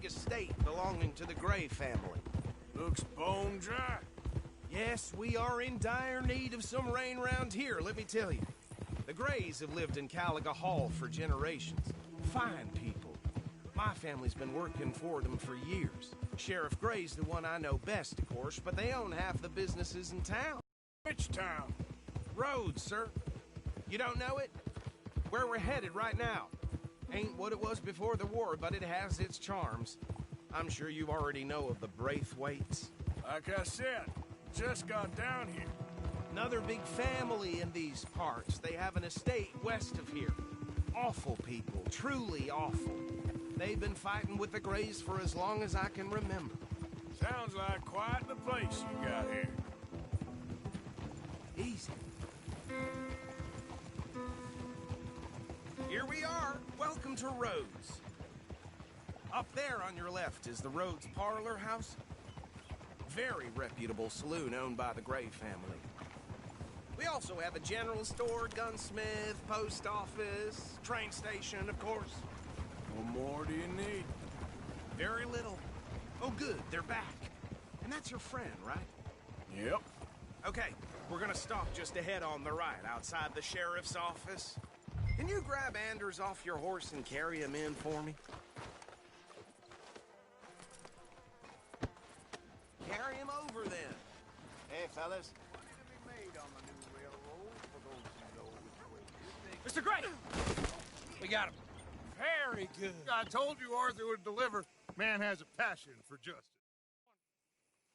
big estate belonging to the Gray family. Looks bone dry. Yes, we are in dire need of some rain round here, let me tell you. The Grays have lived in Caliga Hall for generations. Fine people. My family's been working for them for years. Sheriff Gray's the one I know best, of course, but they own half the businesses in town. Which town? Rhodes, sir. You don't know it? Where we're headed right now. Ain't what it was before the war, but it has its charms. I'm sure you already know of the Braithwaites. Like I said, just got down here. Another big family in these parts. They have an estate west of here. Awful people, truly awful. They've been fighting with the Grays for as long as I can remember. Sounds like quite the place you got here. Easy. Here we are. Welcome to Rhodes. Up there on your left is the Rhodes Parlor House. Very reputable saloon owned by the Gray family. We also have a general store, gunsmith, post office, train station, of course. What more do you need? Very little. Oh, good, they're back. And that's your friend, right? Yep. Okay, we're gonna stop just ahead on the right, outside the sheriff's office. Can you grab Anders off your horse and carry him in for me? Carry him over, then. Hey, fellas. Mr. Gray! We got him. Very good. I told you Arthur would deliver. Man has a passion for justice.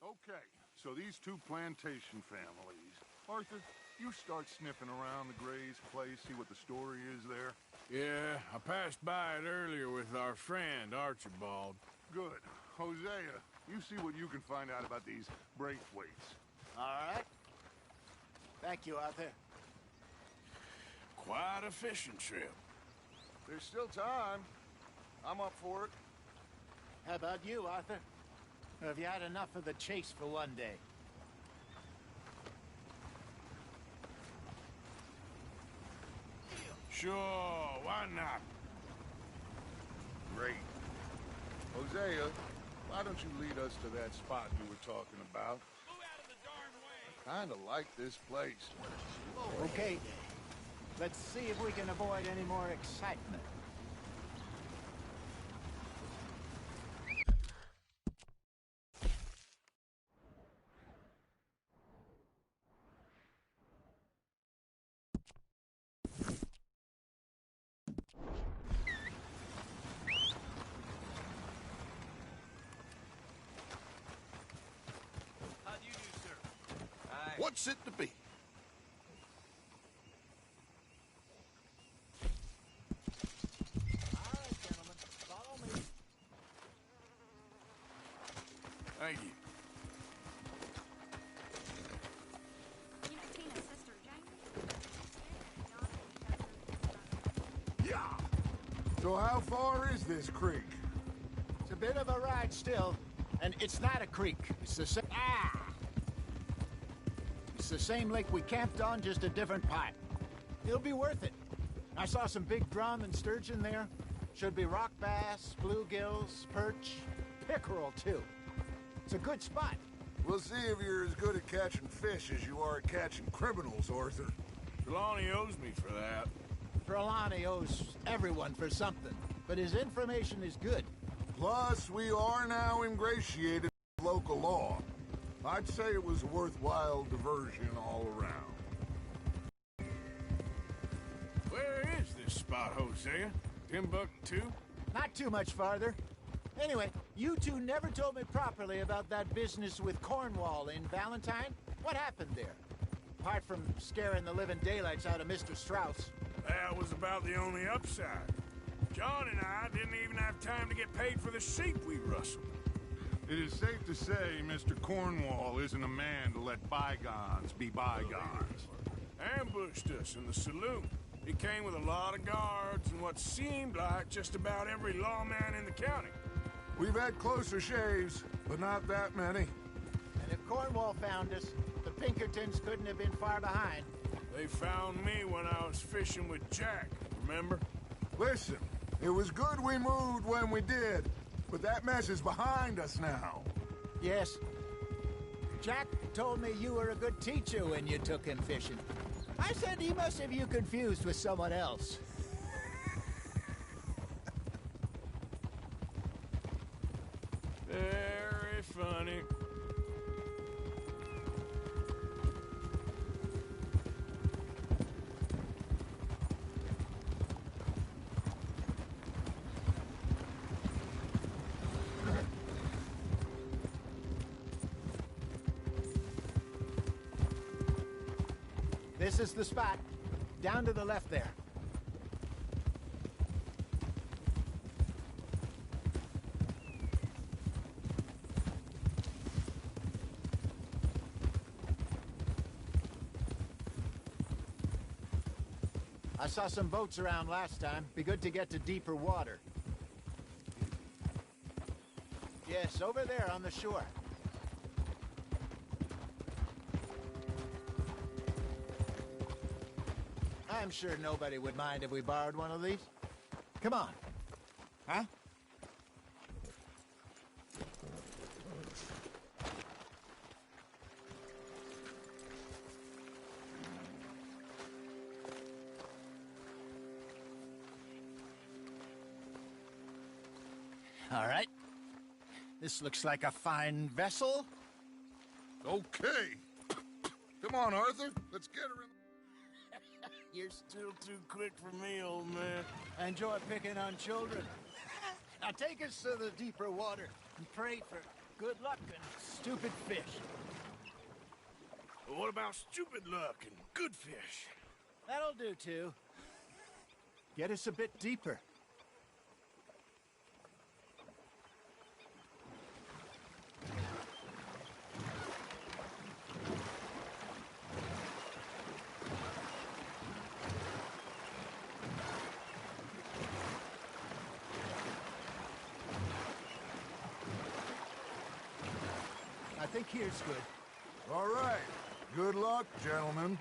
Okay, so these two plantation families. Arthur, you start sniffing around the Gray's place, see what the story is there. Yeah, I passed by it earlier with our friend, Archibald. Good. Hosea, you see what you can find out about these Braithwaites. All right. Thank you, Arthur. Quite a fishing trip. There's still time. I'm up for it. How about you, Arthur? Or have you had enough of the chase for one day? Sure, why not? Great. Hosea, why don't you lead us to that spot you were talking about? Move out of the darn way! I kinda like this place. Okay. Let's see if we can avoid any more excitement. How do you do, sir? What's it to be? Thank you. Tina's sister, Jamie. Yeah! So how far is this creek? It's a bit of a ride still, and it's not a creek. It's the same. It's the same lake we camped on, just a different part. It'll be worth it. I saw some big drum and sturgeon there. Should be rock bass, bluegills, perch, pickerel too. It's a good spot. We'll see if you're as good at catching fish as you are at catching criminals, Arthur. Trelawney owes me for that. Trelawney owes everyone for something, but his information is good. Plus, we are now ingratiated with local law. I'd say it was a worthwhile diversion all around. Where is this spot, Hosea? Timbuktu? Not too much farther. Anyway, you two never told me properly about that business with Cornwall in Valentine. What happened there? Apart from scaring the living daylights out of Mr. Strauss. That was about the only upside. John and I didn't even have time to get paid for the sheep we rustled. It is safe to say Mr. Cornwall isn't a man to let bygones be bygones. Ambushed us in the saloon. He came with a lot of guards and what seemed like just about every lawman in the county. We've had closer shaves, but not that many. And if Cornwall found us, the Pinkertons couldn't have been far behind. They found me when I was fishing with Jack, remember? Listen, it was good we moved when we did. But that mess is behind us now. Yes. Jack told me you were a good teacher when you took him fishing. I said he must have you confused with someone else. Very funny. This is the spot. Down to the left there. I saw some boats around last time. Be good to get to deeper water. Yes, over there on the shore. I'm sure nobody would mind if we borrowed one of these. Come on. Huh? All right. This looks like a fine vessel. Okay. Come on, Arthur. Let's get her in. You're still too quick for me, old man. I enjoy picking on children. Now take us to the deeper water and pray for good luck and stupid fish. But what about stupid luck and good fish? That'll do, too. Get us a bit deeper. I think here's good. All right. Good luck, gentlemen.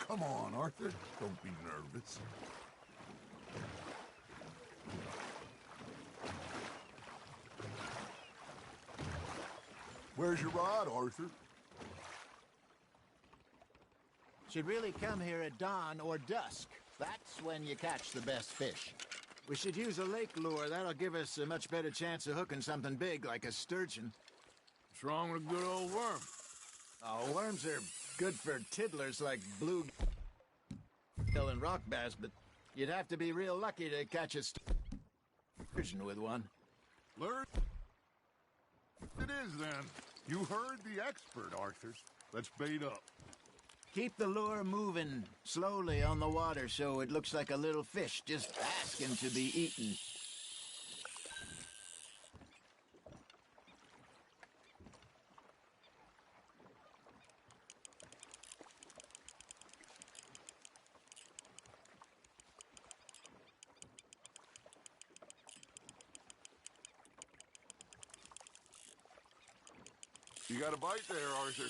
Come on, Arthur. Don't be nervous. Where's your rod, Arthur? Should really come here at dawn or dusk. That's when you catch the best fish. We should use a lake lure. That'll give us a much better chance of hooking something big like a sturgeon. What's wrong with a good old worm? Oh, worms are good for tiddlers like bluegill and rock bass, but you'd have to be real lucky to catch a sturgeon with one. Learn. It is, then. You heard the expert, Arthur. Let's bait up. Keep the lure moving slowly on the water so it looks like a little fish just asking to be eaten. You got a bite there, Arthur.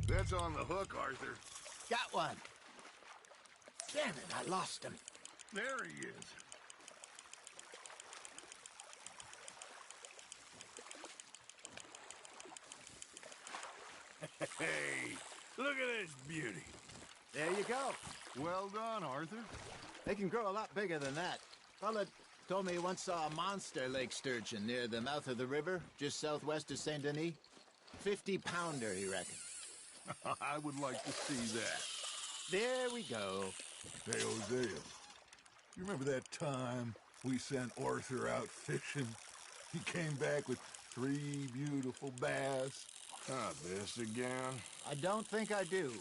That's on the hook, Arthur. Got one. Damn it, I lost him. There he is. Hey, look at this beauty. There you go. Well done, Arthur. They can grow a lot bigger than that. Fella told me he once saw a monster lake sturgeon near the mouth of the river, just southwest of Saint Denis. 50-pounder, he reckoned. I would like to see that. There we go. Hey, Hosea, you remember that time we sent Arthur out fishing? He came back with 3 beautiful bass. Not this again. I don't think I do.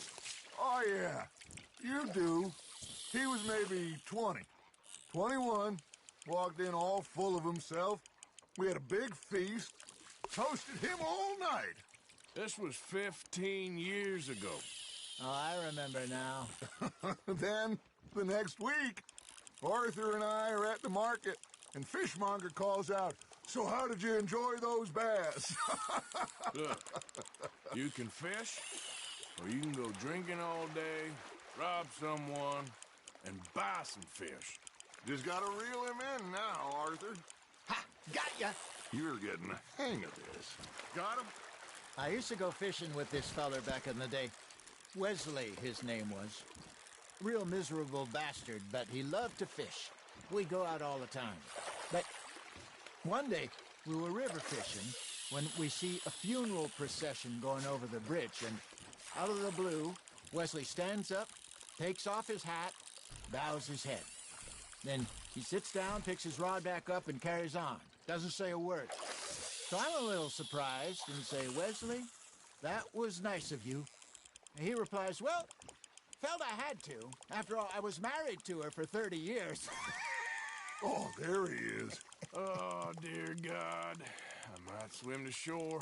Oh, yeah, you do. He was maybe 20, 21, walked in all full of himself. We had a big feast, toasted him all night. This was 15 years ago. Oh, I remember now. Then, the next week, Arthur and I are at the market, and Fishmonger calls out, "So how did you enjoy those bass?" Look, you can fish, or you can go drinking all day, rob someone, and buy some fish. Just gotta reel him in now, Arthur. Ha! Got ya! You're getting the hang of this. Got him? I used to go fishing with this feller back in the day. Wesley, his name was. Real miserable bastard, but he loved to fish. We'd go out all the time. But one day, we were river fishing when we see a funeral procession going over the bridge, and out of the blue, Wesley stands up, takes off his hat, bows his head. Then he sits down, picks his rod back up, and carries on. Doesn't say a word. So I'm a little surprised and say, Wesley, that was nice of you. And he replies, well, felt I had to. After all, I was married to her for 30 years. Oh, there he is. Oh, dear God. I might swim to shore.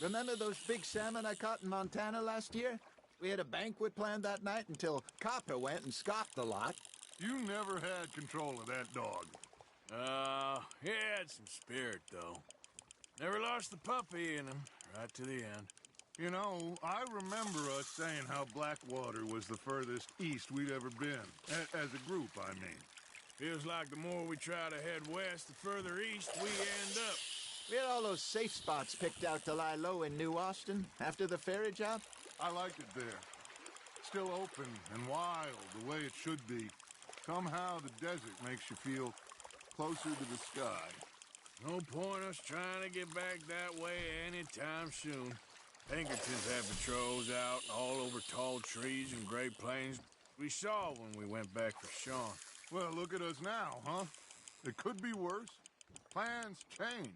Remember those big salmon I caught in Montana last year? We had a banquet planned that night until Copper went and scoffed the lot. You never had control of that dog. He had some spirit, though. Never lost the puppy in him, right to the end. You know, I remember us saying how Blackwater was the furthest east we'd ever been. As a group, I mean. Feels like the more we try to head west, the further east we end up. We had all those safe spots picked out to lie low in New Austin after the ferry job. I liked it there. Still open and wild, the way it should be. Somehow the desert makes you feel closer to the sky. No point us trying to get back that way anytime soon. Pinkertons have patrols out all over tall trees and Great Plains. We saw when we went back for Sean. Well, look at us now, huh? It could be worse. Plans change.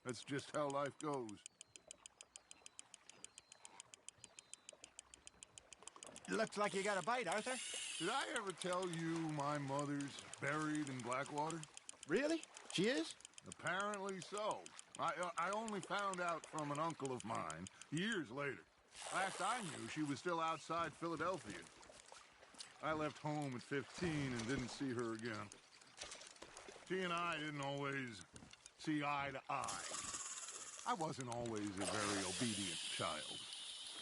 That's just how life goes. Looks like you got a bite, Arthur. Did I ever tell you my mother's buried in Blackwater? Really? She is? Apparently so. I only found out from an uncle of mine years later. Last I knew, she was still outside Philadelphia. I left home at 15 and didn't see her again. She and I didn't always see eye to eye. I wasn't always a very obedient child.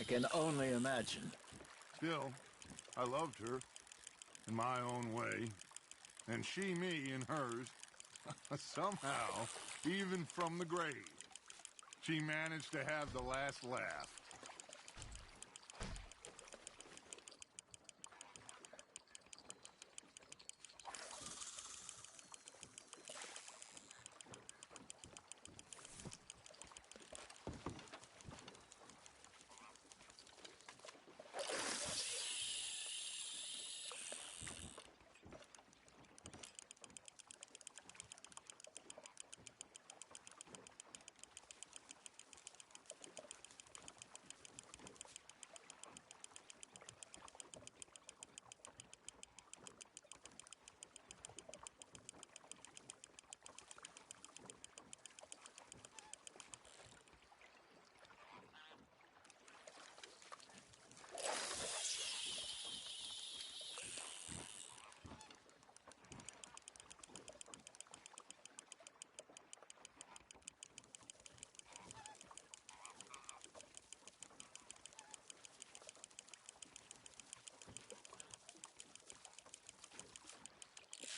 I can only imagine. Still, I loved her in my own way, and she me in hers. Somehow, even from the grave, she managed to have the last laugh.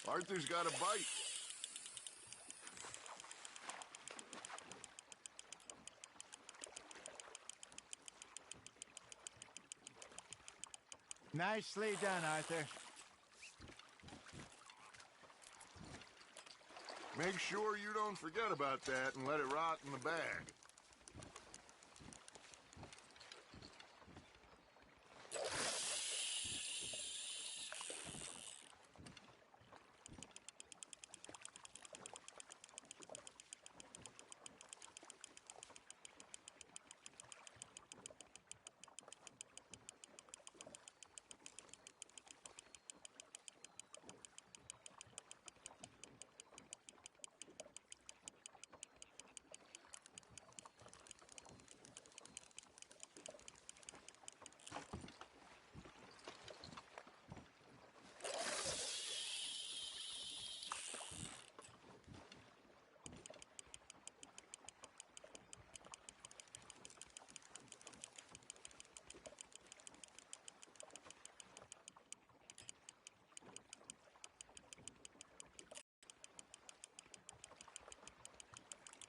Arthur's got a bite. Nicely done, Arthur. Make sure you don't forget about that and let it rot in the bag.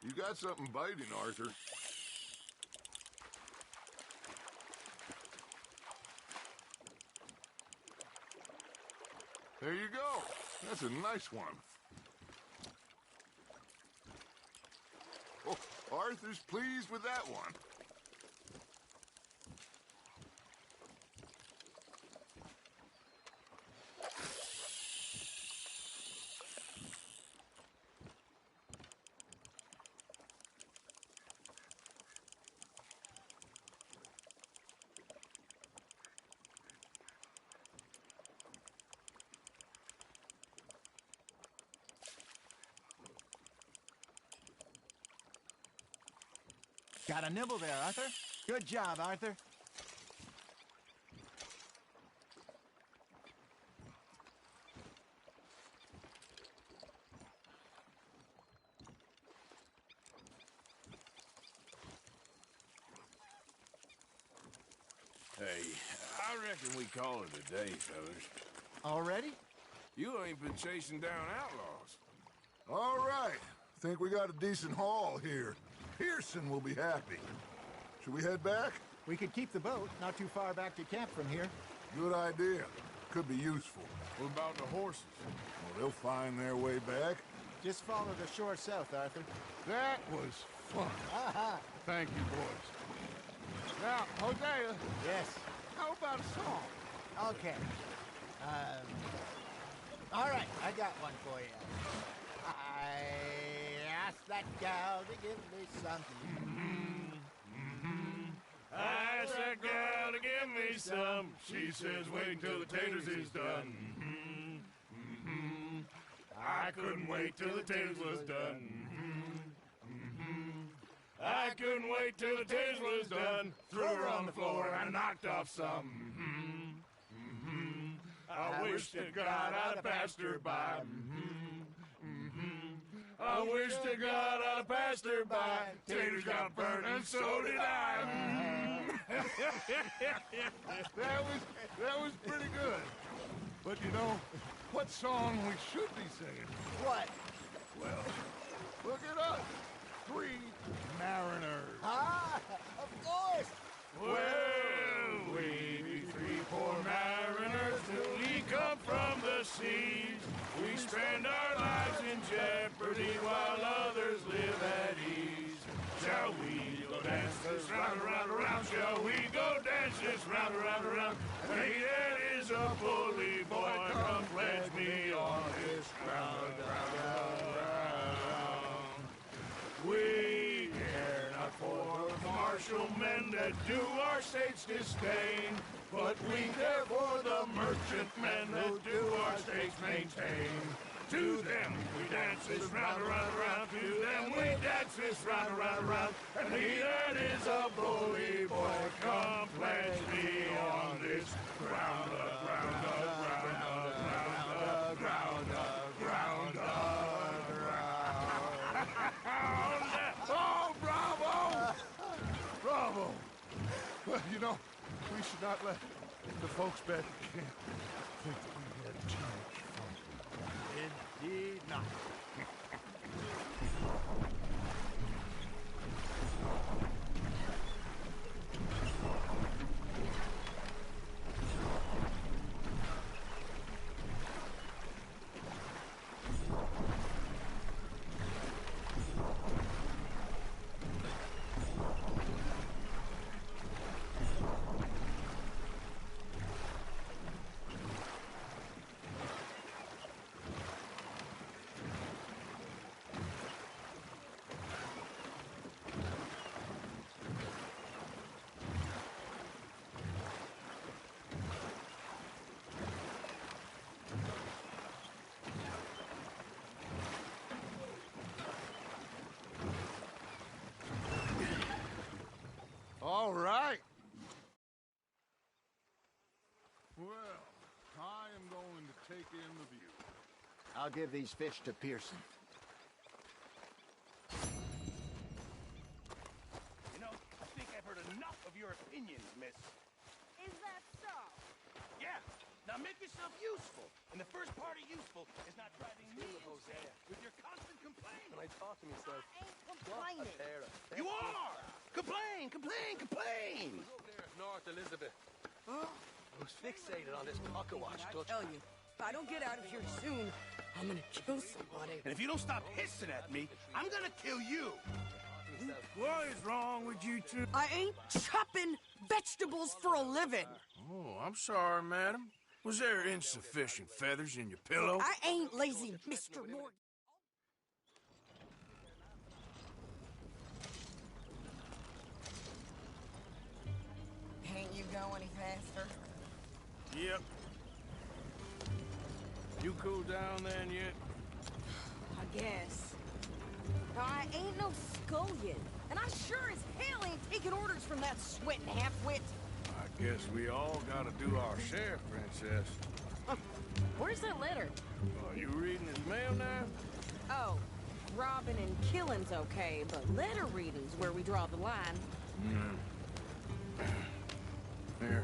You got something biting, Arthur. There you go. That's a nice one. Oh, Arthur's pleased with that one. Got a nibble there, Arthur. Good job, Arthur. Hey, I reckon we call it a day, fellas. Already? You ain't been chasing down outlaws. All right. Think we got a decent haul here. Pearson will be happy. Should we head back? We could keep the boat not too far back to camp from here. Good idea. Could be useful. What about the horses? Well, they'll find their way back. Just follow the shore south, Arthur. That was fun. Thank you, boys. Now, Hosea, Yes. how about a song? Okay. All right, I got one for you. I asked that gal to give me something. I asked that gal to give me some. She says wait till the taters is done. I couldn't wait till the taters was done. I couldn't wait till the taters was done. Threw her on the floor and knocked off some. I wish to God I'd have passed her by. I wish to God I'd have passed her by. Taters got burned and so did I. That was pretty good. But you know, what song we should be singing? What? Well, look at us. 3 mariners. Ah, of course. Well, we be 3 poor mariners till we come from the seas. We spend our lives in jeopardy while others live at ease. Shall we go dance this round, around, around? Shall we go dance this round, around, around? Hey, that is a bully boy. Come pledge me on this ground, ground, ground. We care not for the martial men that do our state's disdain, but we care for the merchant men that do our state's maintain. To them we dance this round, around, around. To them we dance this round, around, around. And he that is a bully boy, come pledge me on this ground, ground, ground, ground, ground, ground, ground. Oh, bravo! Bravo! Well, you know, we should not let the folks back at camp think that we had too much fun. Indeed not. All right. Well, I am going to take in the view. I'll give these fish to Pearson. You know, I think I've heard enough of your opinions, miss. Is that so? Yeah. Now make yourself useful. And the first part of useful is not driving me, Hosea, with your constant When I talk to me, says, I ain't complaining. You are! Complain, complain, complain! Over there at North Elizabeth. I was fixated on this pocket watch, I Dutch. tell you, if I don't get out of here soon, I'm gonna kill somebody. And if you don't stop hissing at me, I'm gonna kill you! What is wrong with you two? I ain't chopping vegetables for a living. Oh, I'm sorry, madam. Was there insufficient feathers in your pillow? I ain't lazy, Mr. Morgan. Can't you go any faster? Yep. You cool down then yet? I guess. I ain't no scullion, and I sure as hell ain't taking orders from that sweating half-wit. I guess we all gotta do our share, Princess. Where's that letter? Are you reading his mail now? Oh, robbing and killing's okay, but letter reading's where we draw the line. Here.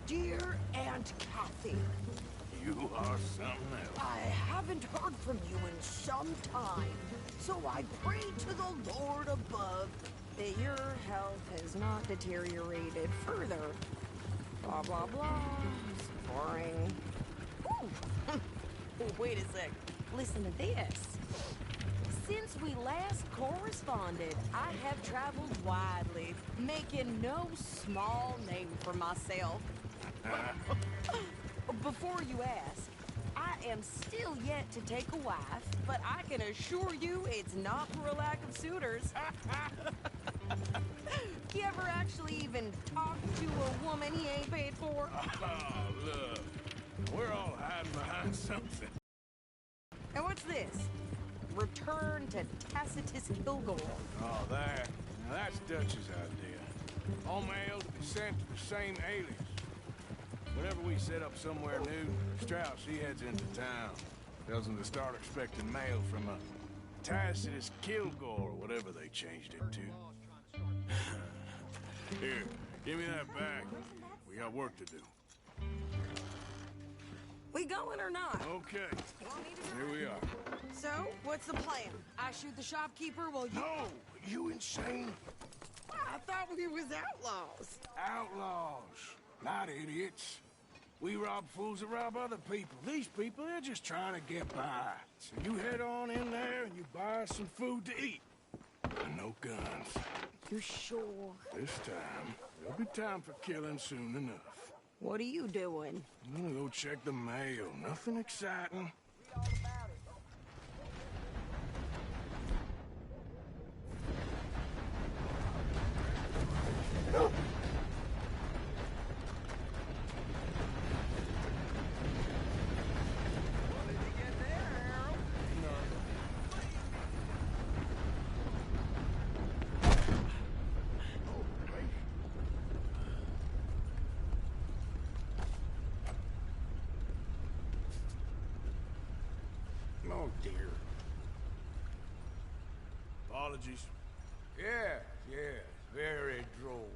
Dear Aunt Kathy, You are something else. I haven't heard from you in some time, so I pray to the Lord above that your health has not deteriorated further. Blah, blah, blah. It's boring. Ooh. Oh, wait a sec. Listen to this. Since we last corresponded, I have traveled widely, making no small name for myself. Before you ask, I am still yet to take a wife, but I can assure you it's not for a lack of suitors. You ever actually even talk to a woman he ain't paid for? Oh, look. We're all hiding behind something. And what's this? Return to Tacitus Kilgore. Oh, that. Now, that's Dutch's idea. All mail to be sent to the same alias. Whenever we set up somewhere new, Strauss, he heads into town. Tells them to start expecting mail from a Tacitus Kilgore, or whatever they changed it to. Here, give me that bag. We got work to do. We going or not? Okay, You want me to here we are. So, what's the plan? I shoot the shopkeeper while you... No! You insane? I thought we was outlaws. Outlaws, not idiots. We rob fools that rob other people. These people, they're just trying to get by. So you head on in there and you buy some food to eat. And no guns. You sure? This time, there'll be time for killing soon enough. What are you doing? I'm gonna go check the mail. Nothing exciting. Oh, dear. Apologies. Yeah, very droll.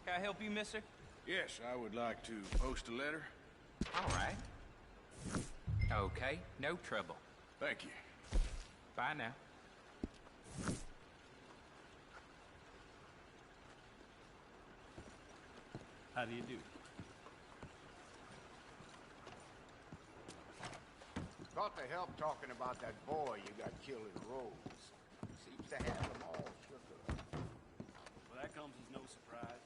Can I help you, mister? Yes, I would like to post a letter. All right. Okay, no trouble. Thank you. Bye now. How do you do? Thought to help talking about that boy you got killed in Rhodes. Seems to have them all shook up. Well, that comes as no surprise.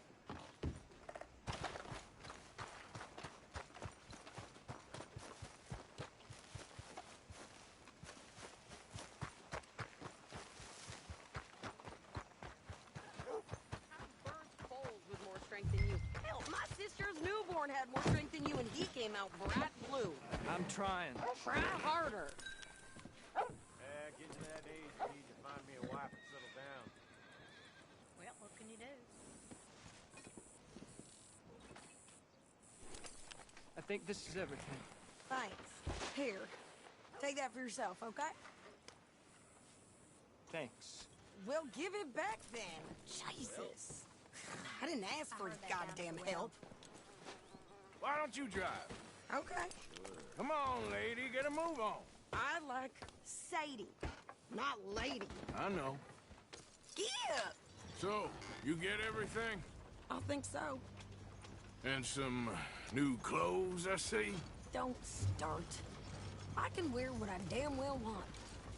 With more strength than you. Hell, my sister's newborn had more strength than you, and he came out bright blue. I'm trying. Try harder. Get to that age, you need to find me a wife and settle down. Well, what can you do? I think this is everything. Thanks. Here, take that for yourself, okay? Thanks. Well, give it back then. Jesus. I didn't ask for his goddamn help. Why don't you drive? Okay. Come on, lady, get a move on. I like Sadie, not lady. I know. Yeah, So, you get everything? I think so. And some new clothes, I see? Don't start. I can wear what I damn well want.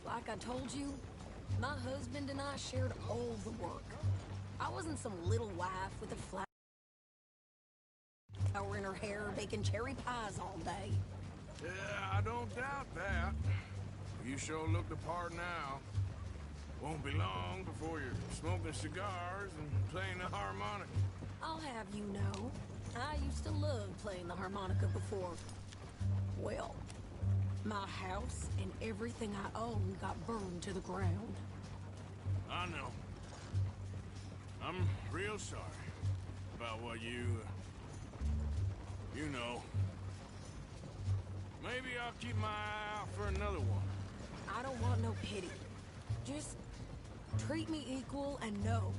Like I told you, my husband and I shared all the work. I wasn't some little wife with a flower in her hair baking cherry pies all day. Yeah, I don't doubt that. You sure look the part now. Won't be long before you're smoking cigars and playing the harmonica. I'll have you know, I used to love playing the harmonica before. Well, my house and everything I own got burned to the ground. I know. I'm real sorry about what you know. Maybe I'll keep my eye out for another one. I don't want no pity. Just treat me equal and know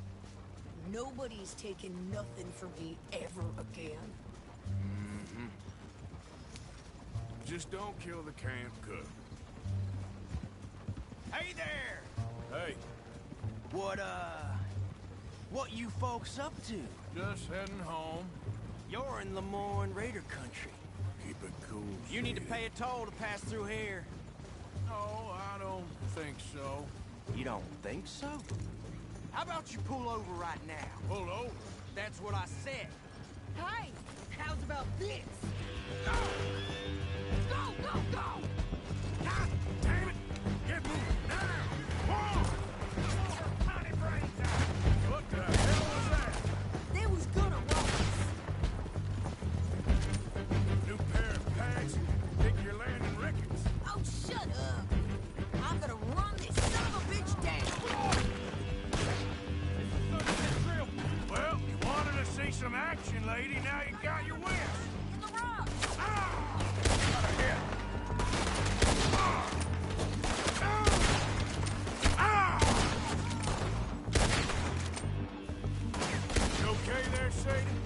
nobody's taking nothing from me ever again. Mm-hmm. Just don't kill the camp cook. Hey there! Hey, What you folks up to? just heading home. You're in Lemoyne Raider country. Keep it cool. You need to Sid. pay a toll to pass through here. No, I don't think so. You don't think so? How about you pull over right now? Pull over. That's what I said. Hey, how's about this? Go! Go, go, go! God damn it! Get moving now! Whoa! What the hell was that? They was gonna roll us. New pair of pants? Think you're landing rickets? Oh, shut up. I'm gonna run this son of a bitch down. Well, you wanted to see some action, lady. Now you got your wish. In the rock. Ah! Got a hit. Ah! Ah! You okay there, Sadie?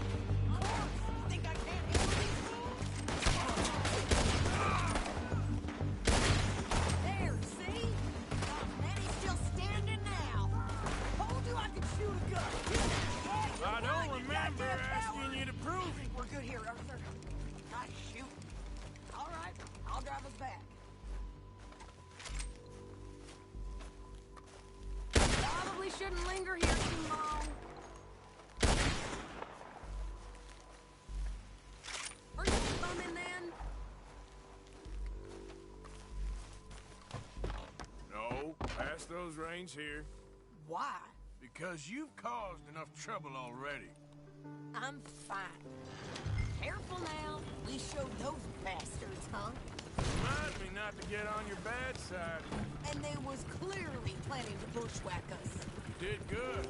Think I can't handle these fools? There, see? And he's still standing now. Told you I could shoot a gun. I don't remember asking you to prove it. We're good here, Arthur. Not shoot. All right, I'll drive us back. Probably shouldn't linger here too long. Are you coming then? No, pass those reins here. Why? Because you've caused enough trouble already. I'm fine. Careful now. We showed those bastards, huh? Remind me not to get on your bad side. And they was clearly planning to bushwhack us. You did good.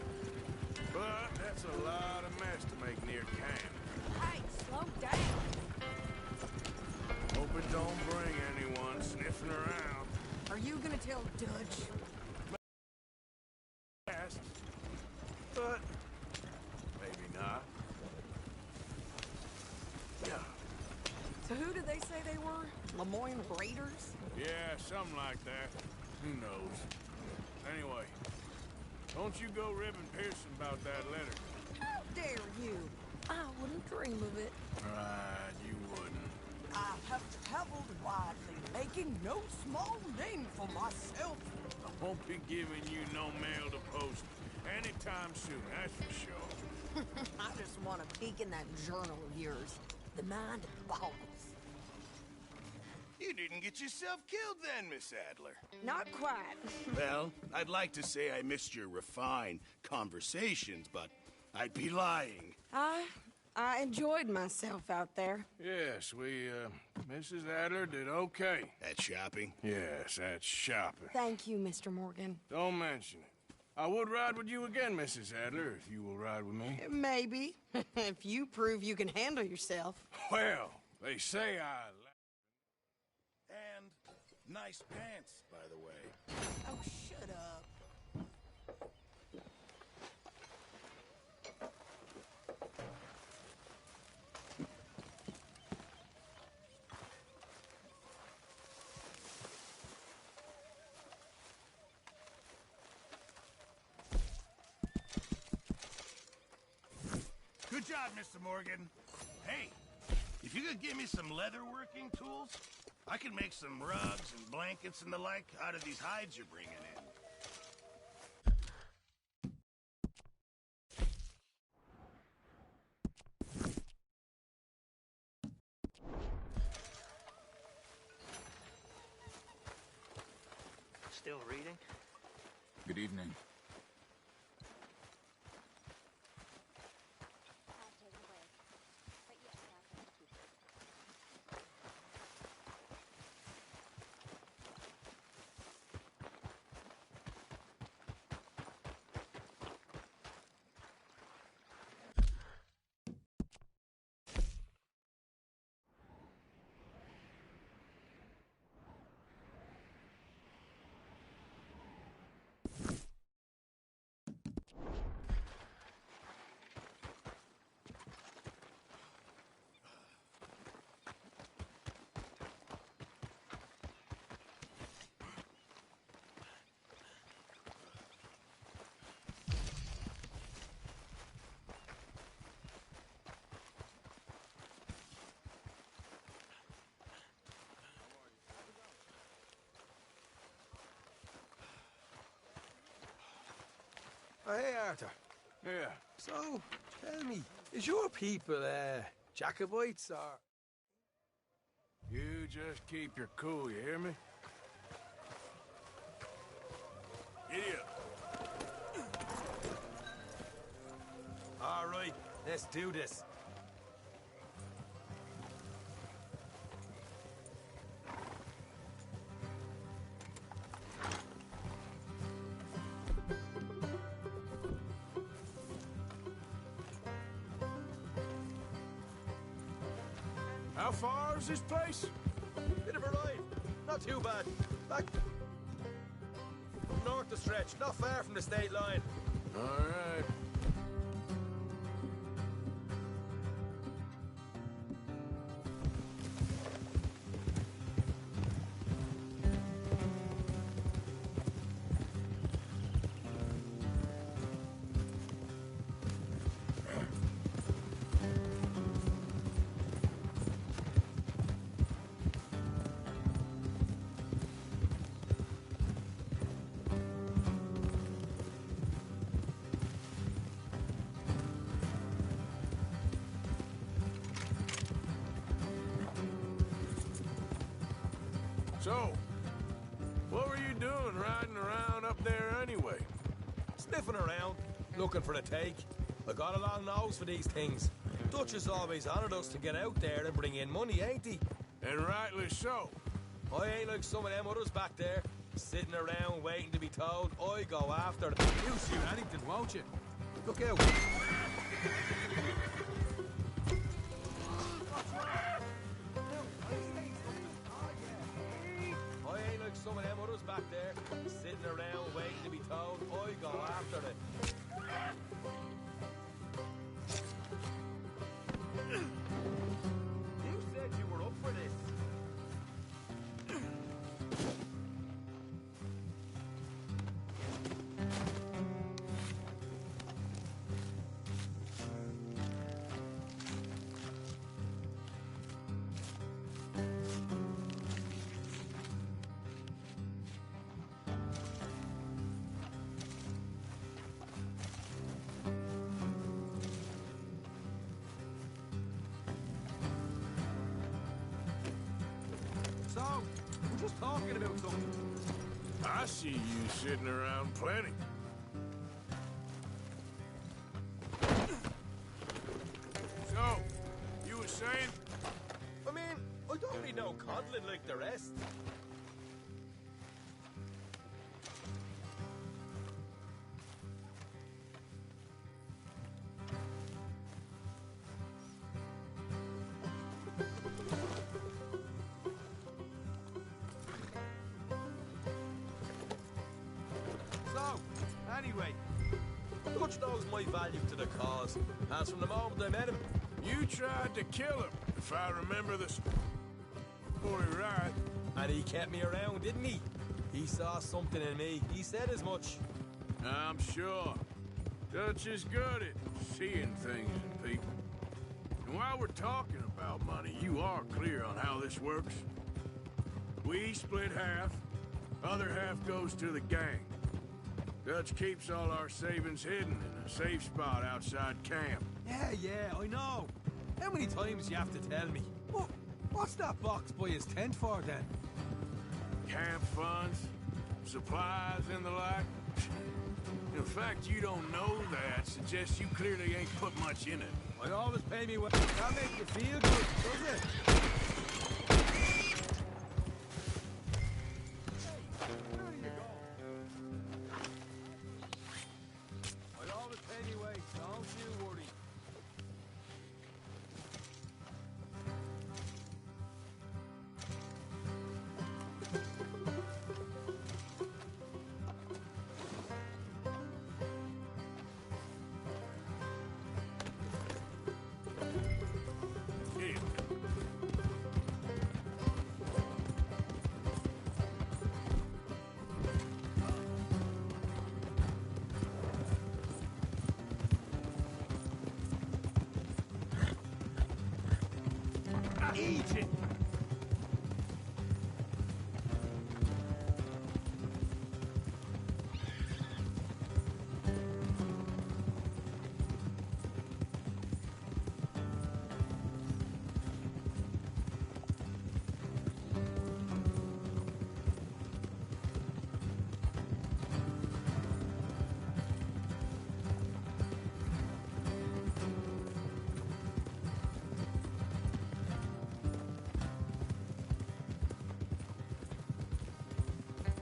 But that's a lot of mess to make near camp. Hey, slow down. Hope it don't bring anyone sniffing around. Are you gonna tell Dutch? Fast. But maybe not. Yeah. So who did they say they were? Lemoyne Raiders? Yeah, something like that. Who knows? Anyway, don't you go ribbing Pearson about that letter. How dare you? I wouldn't dream of it. Right, you wouldn't. I have traveled widely, making no small name for myself. I won't be giving you no mail to post anytime soon, that's for sure. I just want to peek in that journal of yours. The mind boggles. You didn't get yourself killed then, Miss Adler. Not quite. Well, I'd like to say I missed your refined conversations, but I'd be lying. I enjoyed myself out there. Yes, Mrs. Adler did okay. At shopping? Yes, that's shopping. Thank you, Mr. Morgan. Don't mention it. I would ride with you again, Mrs. Adler, if you will ride with me. Maybe. If you prove you can handle yourself. Well, they say I... And nice pants, by the way. Oh, shut up. got, Mr. Morgan? Hey, if you could give me some leather working tools, I can make some rugs and blankets and the like out of these hides you're bringing in. Still reading? Good evening. Oh, hey, Arthur. Yeah. So, tell me, is your people, Jacobites, or...? You just keep your cool, you hear me? Giddy up. All right, let's do this. How far is this place? Bit of a ride. Not too bad. Back north the stretch, not far from the state line. All right. So, what were you doing riding around up there anyway? Sniffing around, looking for a take. I got a long nose for these things. Dutch has always honoured us to get out there and bring in money, ain't he? And rightly so. I ain't like some of them others back there, sitting around waiting to be told. I go after them. You'll shoot anything, won't you? Look out. I ain't like some of them others back there, sitting around waiting to be told. I go after them. You said you were up for this. So, we're just talking about something. I see you sitting around plenty. So, you were saying? I mean, I don't need no coddling like the rest. So, anyway, Dutch knows my value to the cause, as from the moment I met him. You tried to kill him, if I remember the story right. And he kept me around, didn't he? He saw something in me. He said as much. I'm sure. Dutch is good at seeing things in people. And while we're talking about money, you are clear on how this works? We split half, other half goes to the gang. Dutch keeps all our savings hidden in a safe spot outside camp. Yeah, I know. How many times you have to tell me? What's that box by his tent for, then? Camp funds, supplies, and the like. The fact you don't know that suggests you clearly ain't put much in it. I always pay me well. That makes you feel good, does it? I always pay me well, don't you worry. Eat it!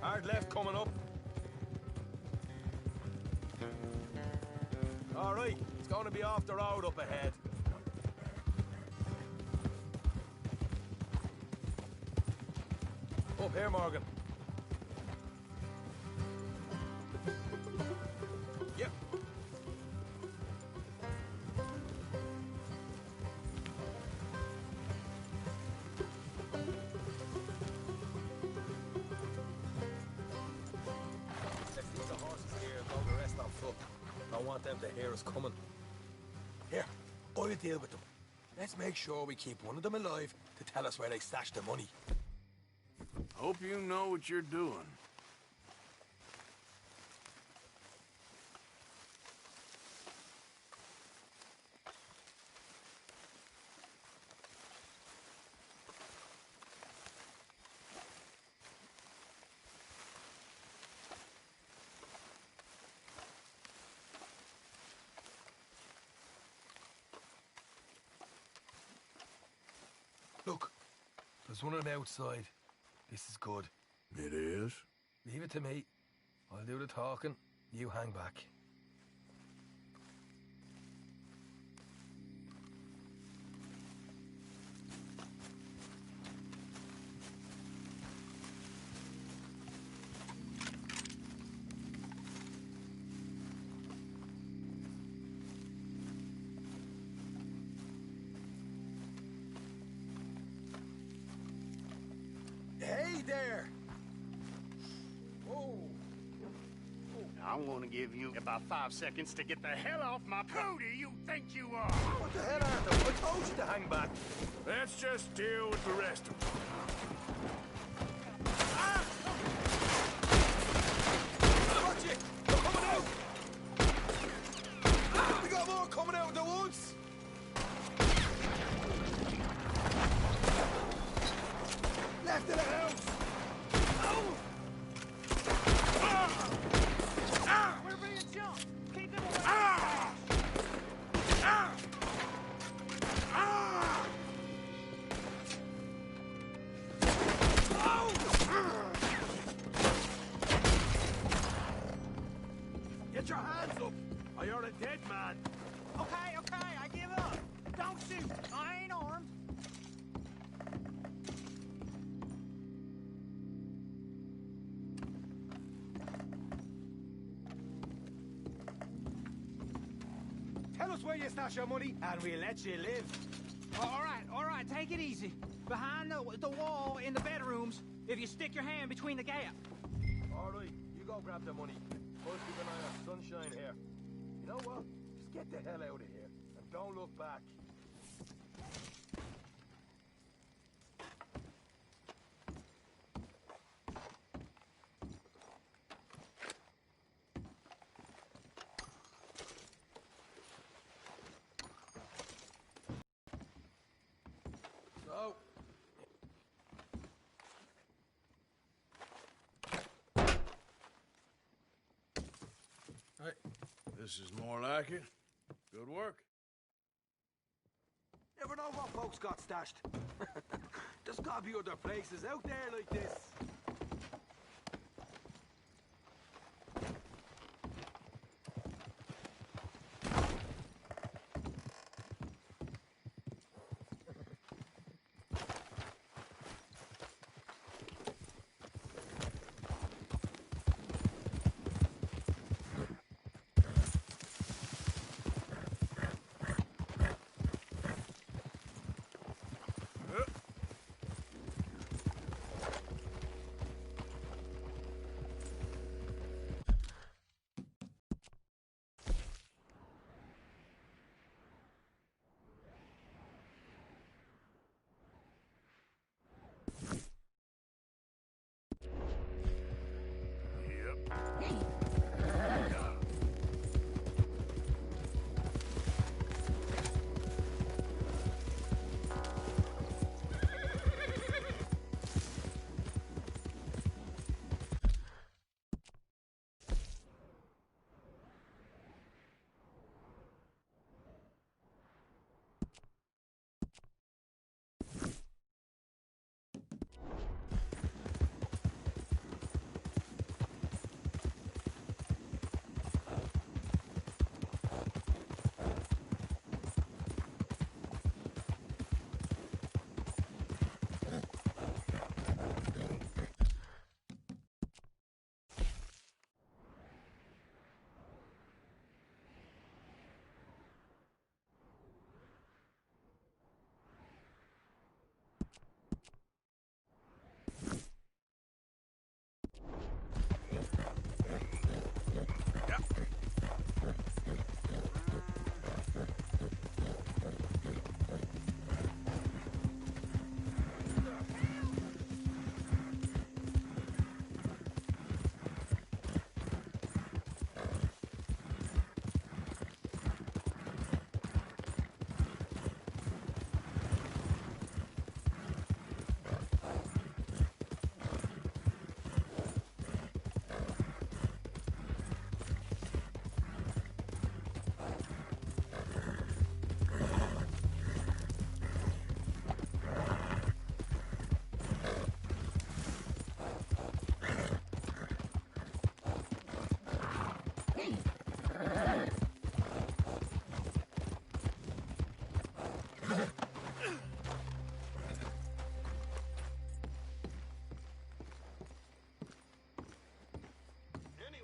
Hard left coming up. All right, it's going to be off the road up ahead. Up here, Morgan. Yep. I want them to hear us coming. Here, I'll deal with them. Let's make sure we keep one of them alive to tell us where they stashed the money. Hope you know what you're doing. Look, there's one on the outside. This is good. It is? Leave it to me. I'll do the talking. You hang back. Hey there! Whoa! I'm gonna give you about 5 seconds to get the hell off my... Who do you think you are? What the hell, Arthur? I told you to hang back. Let's just deal with the rest of them. Watch it! They're coming out! We got more coming out of the woods! Left of the house! We're being jumped. Keep them away. Get your hands up, or you're a dead man. Okay, I give up. Don't shoot. I ain't armed. Tell us where you stash your money, and we'll let you live. All right, take it easy. Behind the wall in the bedrooms, if you stick your hand between the gap. All right, you go grab the money. I'll keep an eye on sunshine here. You know what? Just get the hell out of here, and don't look back. So, hey, this is more like it. Good work. never know what folks got stashed. There's gotta be other places out there like this.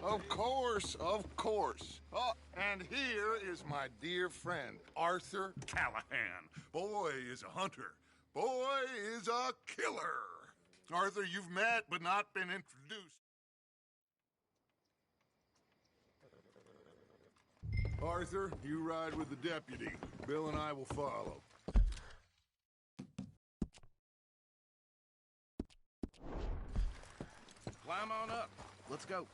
Of course, of course. Oh, and here is my dear friend, Arthur Callahan. Boy is a hunter. Boy is a killer. Arthur, you've met but not been introduced. Arthur, you ride with the deputy. Bill and I will follow. Climb on up. Let's go.